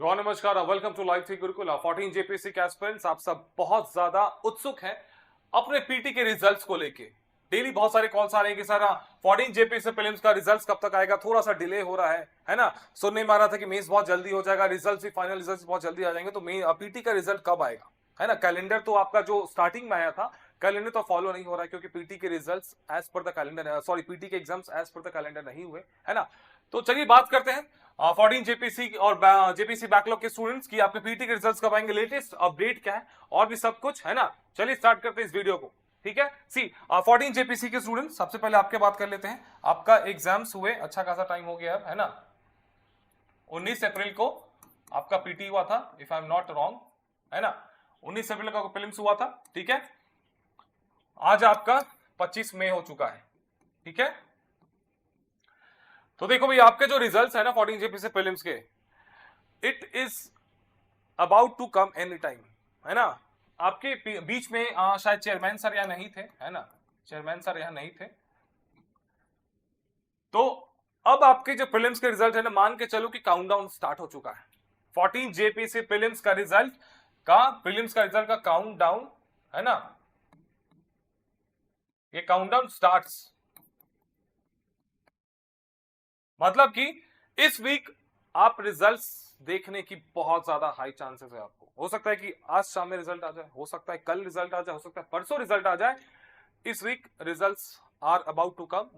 नमस्कार, welcome to live थी Gurukul. 14 JPC के एस्पिरेंट्स आप सब बहुत ज्यादा उत्सुक हैं अपने पीटी के रिजल्ट्स को लेके। डेली बहुत सारे कॉल्स आ रहे हैं कि सर 14 जेपीसी प्रीलिम्स का रिजल्ट्स कब तक आएगा, थोड़ा सा डिले हो रहा है ना। सुनने में आ रहा था कि मेंस बहुत जल्दी हो जाएगा, रिजल्ट्स भी फाइनल रिजल्ट्स बहुत जल्दी आ जाएंगे, तो पीटी का रिजल्ट कब आएगा, है ना। कैलेंडर तो आपका जो स्टार्टिंग में आया था, कैलेंडर तो फॉलो नहीं हो रहा है क्योंकि पीटी के results as per the calendar, sorry PT के exams as per the calendar नहीं हुए, है ना। तो चलिए बात करते हैं 14 जेपीसी और जेपीसी बैकलॉग के स्टूडेंट्स की आपके पीटी के रिजल्ट्स कब आएंगे, लेटेस्ट अपडेट क्या है और भी सब कुछ, है ना। चलिए स्टार्ट करते हैं इस वीडियो को, ठीक है। सी 14 जेपीसी के स्टूडेंट्स, सबसे पहले आपके बात कर लेते हैं। आपका एग्जाम्स हुए, अच्छा खासा टाइम हो गया है ना। 19 अप्रैल को आपका पीटी हुआ था, if I am not wrong, है ना। 19 अप्रैल का प्रीलिम्स हुआ था, ठीक है। आज आपका 25 मई हो चुका है, ठीक है। तो देखो भाई, आपके जो रिजल्ट्स है ना 14 जेपीसी प्रीलिम्स के, it is about to come any time, है ना। आपके बीच में शायद चेयरमैन सर यहाँ नहीं थे, है ना। चेयरमैन सर यहाँ नहीं थे, तो अब आपके जो प्रीलिम्स के रिजल्ट है ना, मान के चलो कि काउंटडाउन स्टार्ट हो चुका है। 14 जेपीसी प्रीलिम्स का रिजल्ट का काउंटडाउन, है ना। ये काउंटडाउन स्टार्ट्स, मतलब कि इस वीक आप रिजल्ट्स देखने की बहुत ज्यादा हाई चांसेस है। आपको हो सकता है कि आज शाम में रिजल्ट आ जाए, हो सकता है कल रिजल्ट आ जाए, हो सकता है परसों रिजल्ट आ जाए। इस week results are about to come,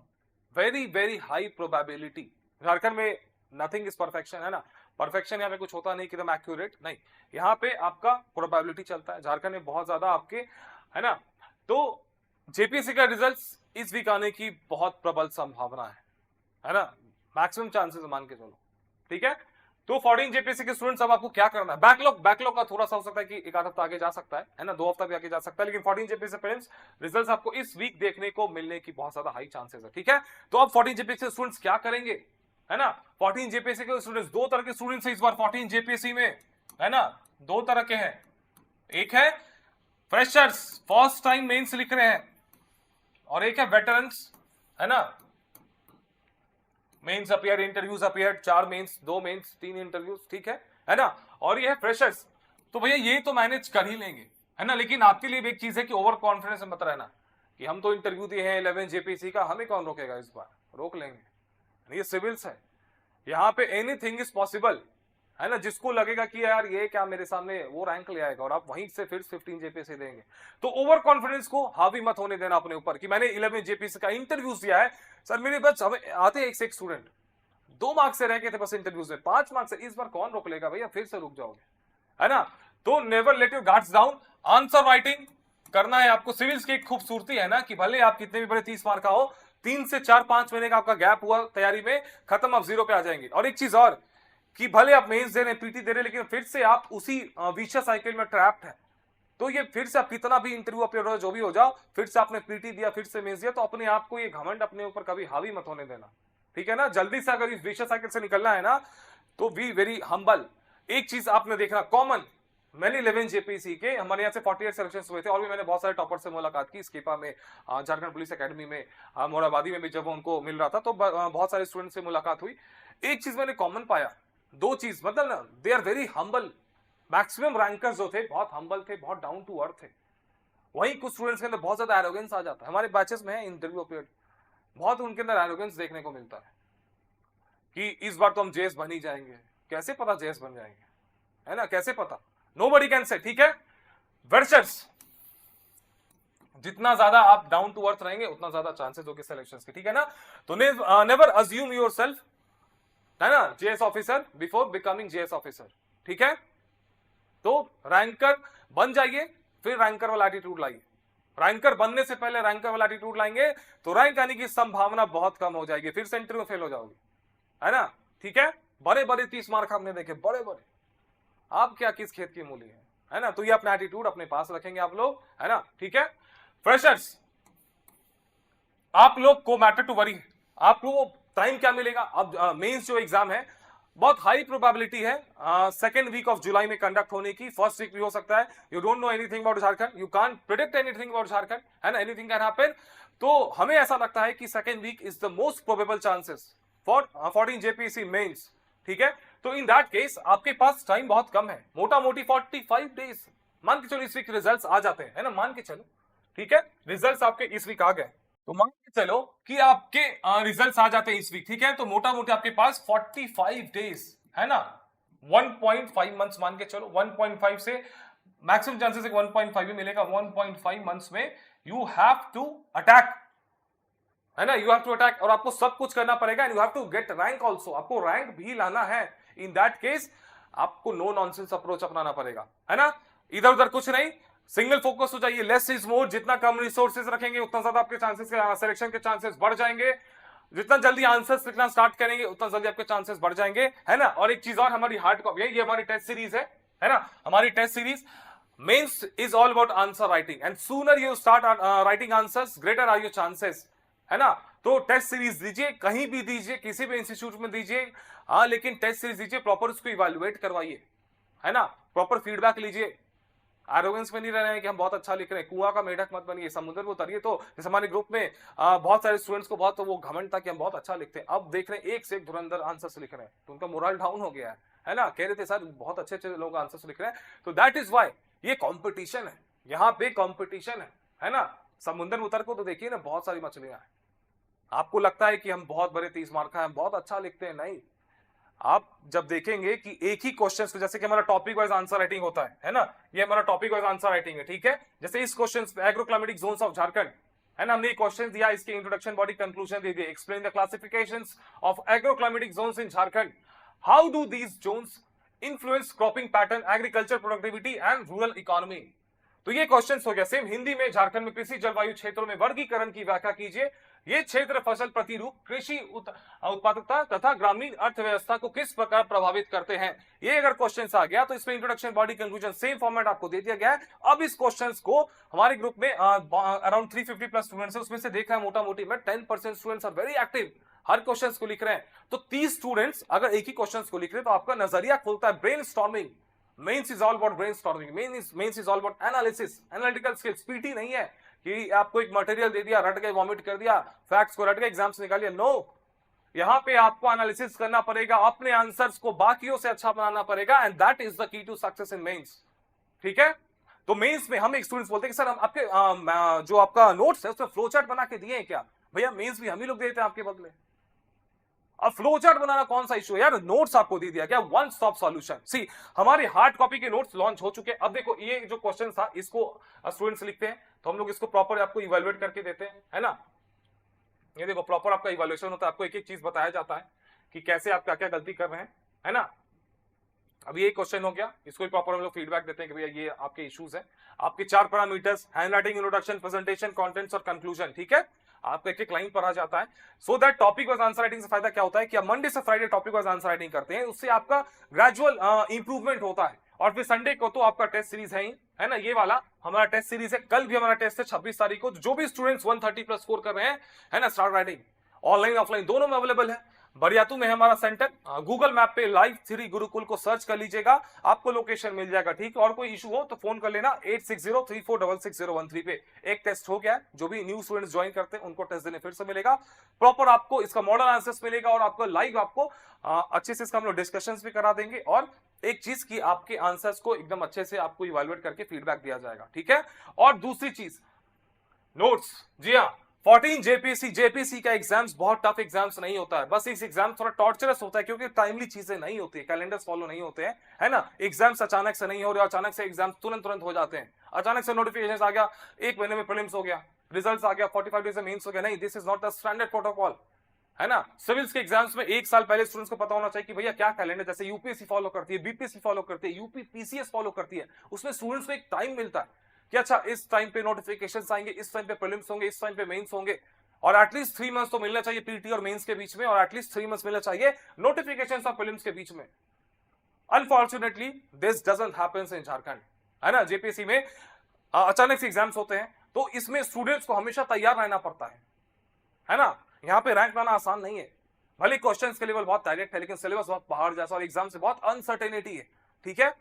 very very high probability. Jharkhand में नथिंग इज परफेक्शन, है ना। परफेक्शन यहाँ पे कुछ होता नहीं कि एकदम एक्यूरेट नहीं, यहाँ पे आपका प्रोबेबिलिटी चलता है। झारखंड में बहुत ज्यादा आपके, है ना। तो जेपीएससी का रिजल्ट्स इस वीक आने की बहुत प्रबल संभावना है ना। मैक्सिमम चांसेस मान के चलो, ठीक है। तो 14 जेपीएससी के स्टूडेंट्स, अब आपको क्या करना है, बैकलॉग का थोड़ा सा हो सकता है कि एक आध हफ्ता आगे जा सकता है ना, 2 हफ्ता भी आगे जा सकता है, लेकिन 14 जेपीएससी पेरेंट्स रिजल्ट्स आपको इस वीक देखने को मिलने की बहुत ज्यादा हाई चांसेस है, ठीक है। तो अब 14 जेपीएससी स्टूडेंट्स क्या करेंगे, है ना। 14 जेपीएससी के स्टूडेंट्स, दो तरह के स्टूडेंट्स इस बार 14 जेपीएससी में, है ना। दो तरह के हैं, एक है फ्रेशर्स, फर्स्ट टाइम मेंस लिख रहे हैं, और एक है वेटरन्स, है ना। Mains appear, interviews appear, 4 mains, 2 mains, 3 interviews, ठीक है ना। और ये है फ्रेशर्स। तो भैया ये तो मैनेज कर ही लेंगे, है ना। लेकिन आपके लिए भी एक चीज है कि ओवर कॉन्फिडेंस में मत रहना कि हम तो इंटरव्यू दिए हैं 11 जेपीसी का, हमें कौन रोकेगा, इस बार रोक लेंगे। ये सिविल्स है, यहाँ पे एनीथिंग इज पॉसिबल, है ना। जिसको लगेगा कि यार ये क्या मेरे सामने वो रैंक ले आएगा, और आप वहीं से फिर 15 जेपीसी देंगे, तो ओवर कॉन्फिडेंस को हावी मत होने देना अपने ऊपर कि मैंने 11 जेपीसी का इंटरव्यूज दिया है। सर मेरे बस आते एक से एक स्टूडेंट 2 मार्क्स से रह गए थे बस इंटरव्यूज में, 5 मार्क्स से, इस बार कौन रोक लेगा भैया, फिर से रुक जाओगे, है ना। तो never let your guards down. Answer writing करना है आपको। सिविल्स की एक खूबसूरती है ना कि भले आप कितने भी बड़े 30 मार्क का हो, 3 से 4-5 महीने का आपका गैप हुआ तैयारी में, खत्म, आप 0 पे आ जाएंगे। और एक चीज और कि भले आप मेंस दे रहे, पीटी दे रहे, लेकिन फिर से आप उसी विशेष साइकिल में ट्रैप्ड है। तो ये फिर से आप कितना भी इंटरव्यू अपने जो भी हो जाओ, फिर से आपने पीटी दिया, फिर से मेंस दिया, तो अपने आप को ये घमंड अपने ऊपर कभी हावी मत होने देना, ठीक है ना। जल्दी से अगर इस विशेष साइकिल से निकलना है ना, तो बी वेरी हम्बल। एक चीज आपने देखना कॉमन, मैंने 11 जेपीसी के, हमारे यहाँ से 48 सिलेक्शंस हुए थे, और भी मैंने बहुत सारे टॉपर से मुलाकात की, स्केपा में, झारखंड पुलिस एकेडमी में, मोराबादी में भी जब उनको मिल रहा था, तो बहुत सारे स्टूडेंट से मुलाकात हुई। एक चीज मैंने कॉमन पाया, 2 चीज, मतलब ना, they are very humble. Maximum rankers जो थे बहुत हम्बल थे, बहुत डाउन टू अर्थ थे। वहीं कुछ स्टूडेंट्स के अंदर बहुत ज्यादा एरोगेंस आ जाता है। हमारे बैचेस में है इंटरव्यू पीरियड, बहुत उनके अंदर एरोगेंस देखने को मिलता है कि इस बार तो हम जेएस बन ही जाएंगे। कैसे पता जेएस बन जाएंगे, है ना, कैसे पता, नोबडी कैन से, ठीक है। वर्चर्स, जितना ज्यादा आप डाउन टू अर्थ रहेंगे उतना ज्यादा चांसेस होंगे सिलेक्शंस के, ठीक है ना। तो नेवर अज्यूम योरसेल्फ, है ना, JS officer before becoming JS officer, ठीक है। तो रैंकर बन जाइए, फिर रैंकर वाला एटीट्यूड लाइए। रैंकर बनने से पहले रैंकर वाला एटीट्यूड लाएंगे तो रैंक आने की संभावना बहुत कम हो जाएगी, फिर से इंटरव्यू में फेल हो जाओगे, है ना, ठीक है। बड़े बड़े 30 मार्क आपने देखे, बड़े बड़े, आप क्या किस खेत की मूली है ना। तो ये अपना एटीट्यूड अपने पास रखेंगे आप लोग, है ना, ठीक है। फ्रेशर्स, आप लोग को मैटर टू वरी, आपको वो टाइम क्या मिलेगा। अब मेंस जो एग्जाम है बहुत हाई प्रोबेबिलिटी है सेकेंड वीक ऑफ जुलाई में कंडक्ट होने की, फर्स्ट वीक भी हो सकता है। You don't know anything about Jharkhand, you can't predict anything about Jharkhand, है ना, एनीथिंग कैन हैपन। तो हमें ऐसा लगता है कि second week is the most probable chances for 14 JPC mains, ठीक है। तो इन दैट केस आपके पास टाइम बहुत कम है, मोटा मोटी 45 डेज। मान के चलो इस वीक रिजल्ट्स आ जाते हैं, है ना, मान के चलो, ठीक है, रिजल्ट्स आपके इस वीक आ गए, तो मान के चलो कि आपके रिजल्ट्स आ जाते हैं इस वीक, ठीक है, तो मोटा मोटी आपके पास 45 डेज, है ना, 1.5 मंथ्स मान के चलो, 1.5 से मैक्सिमम चांसेस 1.5 भी मिलेगा, 1.5 मंथ्स में यू हैव टू अटैक, है ना, यू हैव टू अटैक, और आपको सब कुछ करना पड़ेगा, and you have to get rank also, आपको रैंक भी लाना है। इन दैट केस आपको नो नॉनसेंस अप्रोच अपनाना पड़ेगा, है ना, इधर उधर कुछ नहीं, सिंगल फोकस हो जाइए, लेस इज मोर, जितना कम रिसोर्सेज रखेंगे उतना ज्यादा आपके चांसेस, सिलेक्शन के चांसेस बढ़ जाएंगे, जितना जल्दी आंसर्स लिखना स्टार्ट करेंगे उतना जल्दी आपके चांसेस बढ़ जाएंगे, है ना। और एक चीज और, हमारी हार्ड कॉपी है, ये हमारी टेस्ट सीरीज है ना, हमारी test series mains is all about answer writing, and sooner you start writing answers greater are your chances, है ना। तो टेस्ट सीरीज दीजिए, कहीं भी दीजिए, किसी भी इंस्टीट्यूट में दीजिए, हाँ, लेकिन टेस्ट सीरीज दीजिए, प्रॉपर उसको इवैल्यूएट करवाइए, है ना, प्रॉपर फीडबैक लीजिए, एरोगेंस में नहीं रह रहे हैं कि हम बहुत अच्छा लिख रहे हैं, कुआं का मेढक मत बनिए, समुद्र में उतरिए। तो जैसे हमारे ग्रुप में बहुत सारे स्टूडेंट्स को बहुत वो घमंड था कि हम बहुत अच्छा लिखते हैं, अब देख रहे हैं एक से एक धुरंधर आंसर्स लिख रहे हैं, तो उनका मोरल डाउन हो गया है ना, कह रहे थे सर बहुत अच्छे अच्छे लोग आंसर्स लिख रहे हैं। तो दैट इज वाई ये कॉम्पिटिशन है, यहाँ पे कॉम्पिटिशन है ना। समुद्र में उतर को तो देखिए ना, बहुत सारी मछलियां हैं, आपको लगता है कि हम बहुत बड़े 30 मार्क का, हम बहुत अच्छा लिखते हैं, नहीं, आप जब देखेंगे कि एक ही क्वेश्चन को, जैसे कि हमारा टॉपिक वाइज आंसर राइटिंग होता है ना, ये हमारा टॉपिक वाइज आंसर राइटिंग है, ठीक है। जैसे इस question agroclimatic zones of Jharkhand, है ना, हमने ये क्वेश्चन दिया, इसके इंट्रोडक्शन बॉडी कंक्लूजन दे दिए, explain the classifications of agroclimatic zones in Jharkhand, how do these zones influence cropping pattern, agriculture productivity and rural economy. तो ये क्वेश्चन हो गया। सेम हिंदी में, झारखंड में कृषि जलवायु क्षेत्रों में वर्गीकरण की व्याख्या कीजिए, ये क्षेत्र फसल प्रतिरूप, कृषि उत्पादकता तथा ग्रामीण अर्थव्यवस्था को किस प्रकार प्रभावित करते हैं। ये अगर क्वेश्चन आ गया तो इसमें introduction, body, conclusion, same format आपको दे दिया गया है। अब इस क्वेश्चन को हमारे ग्रुप में अराउंड 350 प्लस स्टूडेंट्स है, उसमें से देखा है मोटा मोटी में 10% स्टूडेंट्स आर वेरी एक्टिव, हर क्वेश्चन को लिख रहे हैं। तो 30 स्टूडेंट्स अगर एक ही क्वेश्चन को लिख रहे हैं तो आपका नजरिया खुलता है, brain storming. Mains is all about brainstorming, mains is all about analysis, analytical skills. PT नहीं है कि आपको एक मटेरियल दे दिया, रट गए, वॉमिट कर दिया, फैक्ट्स को रट गए, एग्जाम से निकाल लिया, नो। यहां पे आपको एनालिसिस करना पड़ेगा, अपने आंसर्स को बाकियों से अच्छा बनाना पड़ेगा, and that is the key to success in mains, ठीक है। तो मेंस में हम एक स्टूडेंट्स बोलते हैं कि सर हम आपके जो आपका नोट्स है उसमें फ्लो चार्ट बना के दिए हैं क्या? भैया मेंस भी हम ही लोग देते हैं आपके बदले। अब फ्लो चार्ट बनाना कौन सा इशू है यार, नोट्स आपको दे दिया गया, वन स्टॉप सॉल्यूशन। सी, हमारी हार्ड कॉपी के नोट्स लॉन्च हो चुके हैं। अब देखो ये जो क्वेश्चन था इसको स्टूडेंट्स लिखते हैं तो हम लोग इसको प्रॉपर आपको इवैल्यूएट करके देते हैं, है ना। ये देखो प्रॉपर आपका इवैल्यूएशन होता है, आपको एक एक चीज बताया जाता है कि कैसे आप क्या क्या गलती कर रहे हैं, है ना। अब ये क्वेश्चन हो गया, इसको प्रॉपर हम लोग फीडबैक देते हैं कि भैया ये आपके इश्यूज है। आपके 4 parameters, handwriting, introduction, presentation, contents और कंक्लूजन, ठीक है। आपका एक एक लाइन पर आ जाता है। So that topic wise answer writing से फायदा क्या होता है कि आप मंडे से Friday topic wise answer writing करते हैं, उससे आपका ग्रेजुअल इंप्रूवमेंट होता है। और फिर संडे को तो आपका टेस्ट सीरीज है ही, है ना, ये वाला हमारा टेस्ट सीरीज है। कल भी हमारा टेस्ट है 26 तारीख को। जो भी स्टूडेंट्स 130 प्लस स्कोर कर रहे हैं, है ना, स्टार्ट राइटिंग ऑनलाइन ऑफलाइन दोनों में अवेलेबल है। बरियातू में है हमारा सेंटर। गूगल मैप पे लाइव 3 गुरुकुल को सर्च कर लीजिएगा, आपको लोकेशन मिल जाएगा, ठीक। और कोई इशू हो तो फोन कर लेना 8603466013 पे। एक टेस्ट हो गया है, जो भी न्यू स्टूडेंट्स ज्वाइन करते हैं उनको टेस्ट देने फिर से मिलेगा। प्रॉपर आपको इसका मॉडल आंसर्स मिलेगा और आपको लाइव आपको अच्छे से इसका हम लोग डिस्कशंस भी करा देंगे। और एक चीज की आपके आंसर्स को एकदम अच्छे से आपको इवैल्यूएट करके फीडबैक दिया जाएगा, ठीक है। और दूसरी चीज नोट्स, जी हाँ, 14 जेपीसी का एग्जाम्स बहुत टफ एग्जाम्स नहीं होता है। बस इस एग्जाम थोड़ा टॉर्चरस होता है क्योंकि टाइमली चीजें नहीं होती है, कैलेंडर्स फॉलो नहीं होते हैं, है ना। एग्जाम्स अचानक से नहीं हो रहे, अचानक से एग्जाम्स तुरंत हो जाते हैं। अचानक से नोटिफिकेशन आ गया, 1 महीने में प्रीलिम्स हो गया, रिजल्ट्स आ गया, 45 डेज में मेंस हो गया, नहीं, this is not the standard protocol, है ना। सिविल्स के एग्जाम्स में 1 साल पहले स्टूडेंट्स को पता होना चाहिए कि भैया क्या कैलेंडर, जैसे यूपीएससी फॉलो करती है, बीपीएससी फॉलो करती है, यूपी पीसीएस फॉलो करती है, उसमें स्टूडेंट्स को एक टाइम मिलता है कि अच्छा इस टाइम पे नोटिफिकेशंस आएंगे, इस टाइम पे प्रीलिम्स होंगे, इस टाइम पे मेंस होंगे। और एटलीस्ट 3 मंथ्स तो मिलना चाहिए पीटी और मेंस के बीच में, और एटलीस्ट 3 मंथ्स मिलना चाहिए नोटिफिकेशंस और प्रीलिम्स के बीच में। Unfortunately this doesn't happens in Jharkhand, है ना। जेपीएससी में अचानक से एग्जाम्स होते हैं तो इसमें स्टूडेंट्स को हमेशा तैयार रहना पड़ता है ना। यहाँ पे रैंक लाना आसान नहीं है, भले क्वेश्चंस के लेवल बहुत डायरेक्ट है लेकिन सिलेबस बहुत पहाड़ जैसा और एग्जाम से बहुत अनसर्टेनिटी है, ठीक है।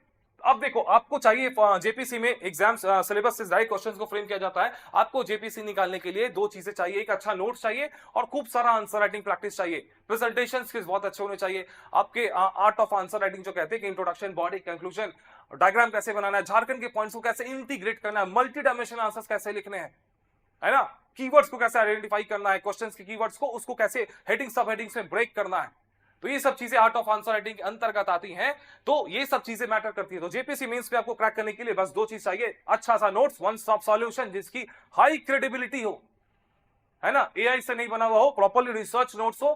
अब देखो, आपको चाहिए जेपीसी में एग्जाम सिलेबस से डायरेक्ट क्वेश्चंस को फ्रेम किया जाता है। आपको जेपीसी निकालने के लिए दो चीजें चाहिए, एक अच्छा नोट चाहिए और खूब सारा आंसर राइटिंग प्रैक्टिस चाहिए। प्रेजेंटेशन स्किल्स बहुत अच्छे होने चाहिए आपके। आर्ट ऑफ आंसर राइटिंग जो कहते हैं कि इंट्रोडक्शन, बॉडी, कंक्लूजन, डायग्राम कैसे बनाना है, झारखंड के पॉइंट्स को कैसे इंटीग्रेट करना है, मल्टी डायमेंशनल आंसर्स कैसे लिखने हैं, है ना, कीवर्ड्स को कैसे आइडेंटिफाई करना है, क्वेश्चंस के कीवर्ड्स को, उसको कैसे हेडिंग सब हेडिंग्स में ब्रेक करना है। तो ये सब चीजें आर्ट ऑफ आंसर राइटिंग के अंतर्गत आती हैं। तो ये सब चीजें मैटर करती है। तो जेपीसी मेंस पे आपको क्रैक करने के लिए बस दो चीज चाहिए, अच्छा सा नोट्स, वन स्टॉप सॉल्यूशन जिसकी हाई क्रेडिबिलिटी हो, है ना, एआई से नहीं बना हुआ हो, प्रॉपर्ली रिसर्च नोट्स हो,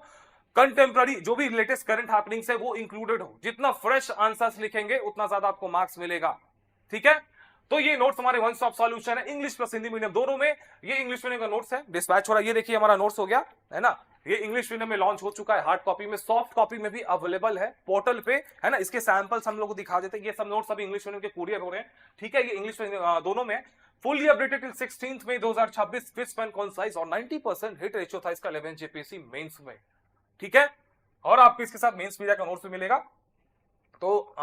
कंटेम्प्ररी जो भी लेटेस्ट करंट हैपनिंग्स है वो इंक्लूडेड हो। जितना फ्रेश आंसर्स लिखेंगे उतना ज्यादा आपको मार्क्स मिलेगा, ठीक है। तो ये नोट्स हमारे वन स्टॉप सॉल्यूशन है, इंग्लिश प्लस हिंदी मीडियम दोनों में। ये इंग्लिश मीडियम का नोट्स है, डिस्पैच हो रहा है, ये देखिए हमारा नोट्स हो गया, है ना। ये इंग्लिश मीडियम में लॉन्च हो चुका है, हार्ड कॉपी में, सॉफ्ट कॉपी में भी अवेलेबल है पोर्टल पे, है ना। इसके सैंपल्स हम लोग को दिखा देते हैं। ये सब नोट्स अभी इंग्लिश मीडियम के कुरियर हो रहे हैं, ठीक है। ये इंग्लिश में दोनों में फुली अपडेटेड टिल 16 मई 2026, क्रिस्प एंड कंसाइज और 90% हिट रेशियो था इसका 11 जेपीसी मेंस में, ठीक है। और आपको इसके साथ मेंस मीडिया का नोट्स भी मिलेगा। तो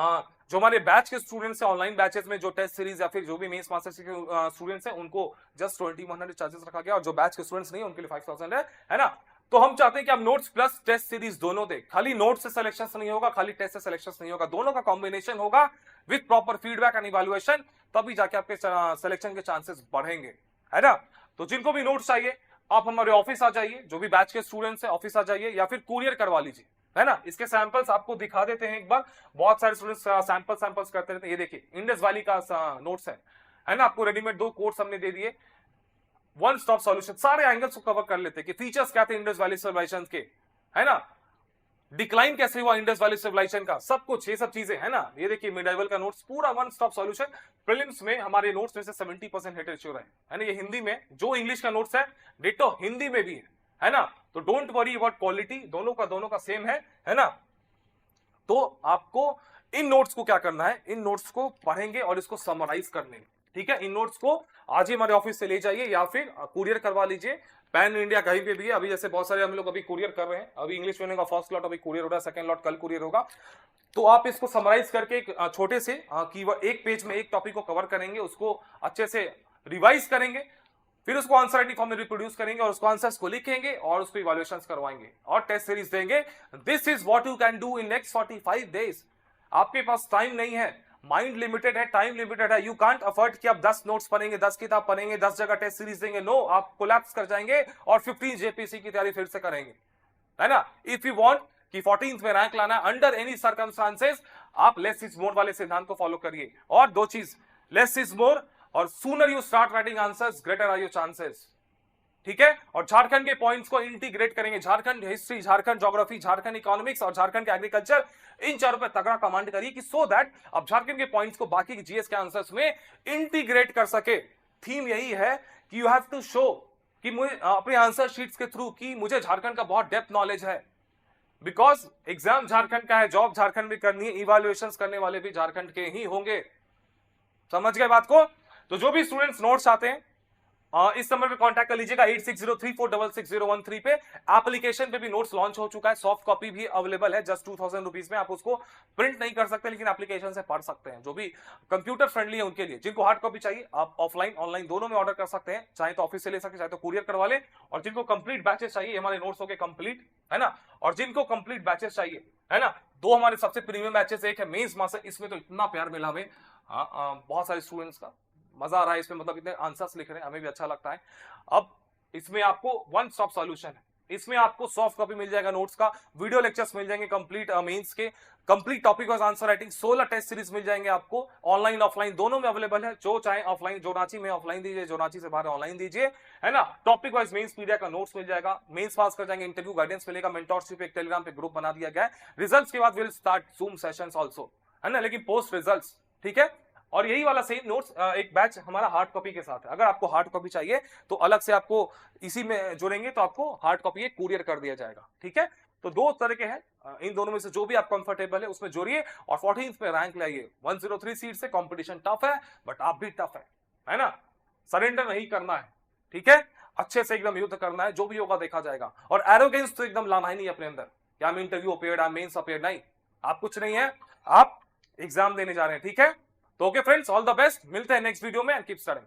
जो हमारे बैच के स्टूडेंट्स हैं, ऑनलाइन बैचेस में जो टेस्ट सीरीज या फिर जो भी मेंस मास्टर्स के स्टूडेंट्स हैं, उनको जस्ट 2100 चार्जेस रखा गया, और जो बैच के स्टूडेंट्स नहीं है उनके लिए 5000 है ना। तो हम चाहते हैं कि आप नोट्स प्लस टेस्ट सीरीज दोनों दे, खाली नोट्स से सिलेक्शन नहीं होगा, खाली टेस्ट से सिलेक्शन नहीं होगा, दोनों का कॉम्बिनेशन होगा with proper feedback and evaluation, तभी जाके आपके सिलेक्शन के चांसेस बढ़ेंगे, है ना। तो जिनको भी नोट्स चाहिए आप हमारे ऑफिस आ जाइए, जो भी बैच के स्टूडेंट्स हैं ऑफिस आ जाइए, या फिर कुरियर करवा लीजिए, है ना। इसके सैंपल्स आपको दिखा देते हैं एक बार, बहुत सारे स्टूडेंट्स सैंपल्स करते रहते हैं। ये देखिए इंडस वैली का नोट्स है ना। आपको रेडीमेड दो कोर्स हमने दे दिए, वन स्टॉप सॉल्यूशन, सारे एंगल्स को कवर कर लेते हैं कि फीचर्स क्या थे इंडस वैली सिविलाइजेशन के, है ना, डिक्लाइन कैसे हुआ इंडस वैली सिविलाइजेशन का, सब कुछ ये सब चीजें, है ना। ये देखिए मिडाइवल का नोट्स पूरा वन स्टॉप सॉल्यूशन। प्रीलिम्स में हमारे नोट्स में से 70% हिट रेशियो रहे, है ना। ये हिंदी में जो इंग्लिश का नोट्स है डिटो हिंदी में भी है ना। तो डोंट वरी अबाउट क्वालिटी, दोनों का सेम है ना। तो आपको इन नोट्स को क्या करना है, इन नोट्स को पढ़ेंगे और इसको समराइज करने, ठीक है। इन नोट्स को आज ही हमारे ऑफिस से ले जाइए या फिर कुरियर करवा लीजिए, पैन इंडिया कहीं पे भी है। अभी जैसे बहुत सारे हम लोग अभी कुरियर कर रहे हैं, अभी इंग्लिश मीडियम का फर्स्ट लॉट अभी कुरियर हो रहा है, सेकंड लॉट कल कुरियर होगा। तो आप इसको समराइज करके एक छोटे से एक पेज में एक टॉपिक को कवर करेंगे, उसको अच्छे से रिवाइज करेंगे, फिर उसको आंसर राइटिंग फॉर्म में रिप्रोड्यूस करेंगे और उसको आंसर्स को लिखेंगे और उसको इवैल्यूएशंस करवाएंगे और टेस्ट सीरीज देंगे। This is what you can do in next 45 days. आपके पास टाइम नहीं है, माइंड लिमिटेड है, टाइम लिमिटेड है। यू कांट अफोर्ड कि आप 10 नोट्स पढ़ेंगे, 10 किताब पढ़ेंगे, 10 जगह टेस्ट सीरीज देंगे। नो, आप कोलैप्स कर जाएंगे और 15 जेपीसी की तैयारी फिर से करेंगे, है ना। इफ यू वांट कि 14th में रैंक लाना अंडर एनी सर्कमस्टांसेस, आप लेस इज मोर वाले सिद्धांत को फॉलो करिए। और दो चीज, लेस इज मोर और sooner you start writing answers greater are your chances, ठीक है। और झारखंड के पॉइंट्स को इंटीग्रेट करेंगे, Jharkhand history, Jharkhand geography, Jharkhand economics और झारखंड के एग्रीकल्चर, इन चारों पे तगड़ा कमांड करिए कि सो दैट आप झारखंड के पॉइंट्स को बाकी जीएस के आंसर्स में इंटीग्रेट कर सके। थीम यही है कि यू हैव टू शो कि मुझे अपने आंसर शीट्स के थ्रू कि मुझे झारखंड का बहुत डेप्थ नॉलेज है, बिकॉज एग्जाम झारखंड का है, जॉब झारखंड में करनी है, इवैल्यूएशंस करने वाले भी झारखंड के ही होंगे। समझ गए बात को। तो जो भी स्टूडेंट्स नोट्स चाहते हैं इस नंबर पे कांटेक्ट कर लीजिएगा 8603466013 पे। एप्लीकेशन पे भी नोट्स लॉन्च हो चुका है, सॉफ्ट कॉपी भी अवेलेबल है जस्ट 2000 रुपीज में। आप उसको प्रिंट नहीं कर सकते लेकिन एप्लीकेशन से पढ़ सकते हैं, जो भी कंप्यूटर फ्रेंडली है उनके लिए। जिनको हार्ड कॉपी चाहिए आप ऑफलाइन ऑनलाइन दोनों में ऑर्डर कर सकते हैं, चाहे तो ऑफिस से ले सकते, चाहे तो कुरियर करवा ले। और जिनको कंप्लीट बैचेस चाहिए, हमारे नोट्स हो गए कंप्लीट, है ना। और जिनको कंप्लीट बैचेस चाहिए, है ना, दो हमारे सबसे प्रीमियम बैचेस, एक है मेंस मास्टर, इसमें तो इतना प्यार मिला हमें बहुत सारे स्टूडेंट्स का, मजा आ रहा है इसमें, मतलब इतने आंसर्स लिख रहे हैं, हमें भी अच्छा लगता है। अब इसमें आपको वन स्टॉप सॉल्यूशन है, इसमें आपको सॉफ्ट कॉपी मिल जाएगा नोट्स का, वीडियो लेक्चर्स मिल जाएंगे कंप्लीट मेंस के, complete topic wise answer writing, 16 test series मिल जाएंगे आपको, ऑनलाइन ऑफलाइन दोनों में अवेलेबल है। जो चाहे ऑफलाइन, जो रांची में ऑफलाइन दीजिए, जो रांची से बाहर ऑनलाइन दीजिए, है ना। टॉपिक वाइज मेंस पीडिया का नोट्स मिल जाएगा, मेंस पास कर जाएंगे, इंटरव्यू गाइडेंस मिलेगा, मेंटोरशिप एक टेलीग्राम पे ग्रुप बना दिया गया है। रिजल्ट्स के बाद will start zoom sessions also, है ना, लेकिन पोस्ट रिजल्ट्स, ठीक है। और यही वाला सेम नोट्स एक बैच हमारा हार्ड कॉपी के साथ है। अगर आपको हार्ड कॉपी चाहिए तो अलग से आपको इसी में जुड़ेंगे तो आपको हार्ड कॉपी एक कुरियर कर दिया जाएगा, ठीक है। तो दो तरह के हैं, इन दोनों में से जो भी आप कंफर्टेबल है उसमें जोड़िए और 14th पे रैंक लाइए। 103 सीट से कंपटीशन टफ है, बट आप भी टफ है ना। सरेंडर नहीं करना है, ठीक है, अच्छे से एकदम युद्ध करना है, जो भी होगा देखा जाएगा। और एरोगेंस तो एकदम लाना ही नहीं अपने अंदर कि हम इंटरव्यू अपेयर्ड, हम मेंस अपेयर्ड, नहीं, आप कुछ नहीं है, आप एग्जाम देने जा रहे हैं, ठीक है। तो okay friends, all the best, मिलते हैं नेक्स्ट वीडियो में एंड कीप स्टडिंग।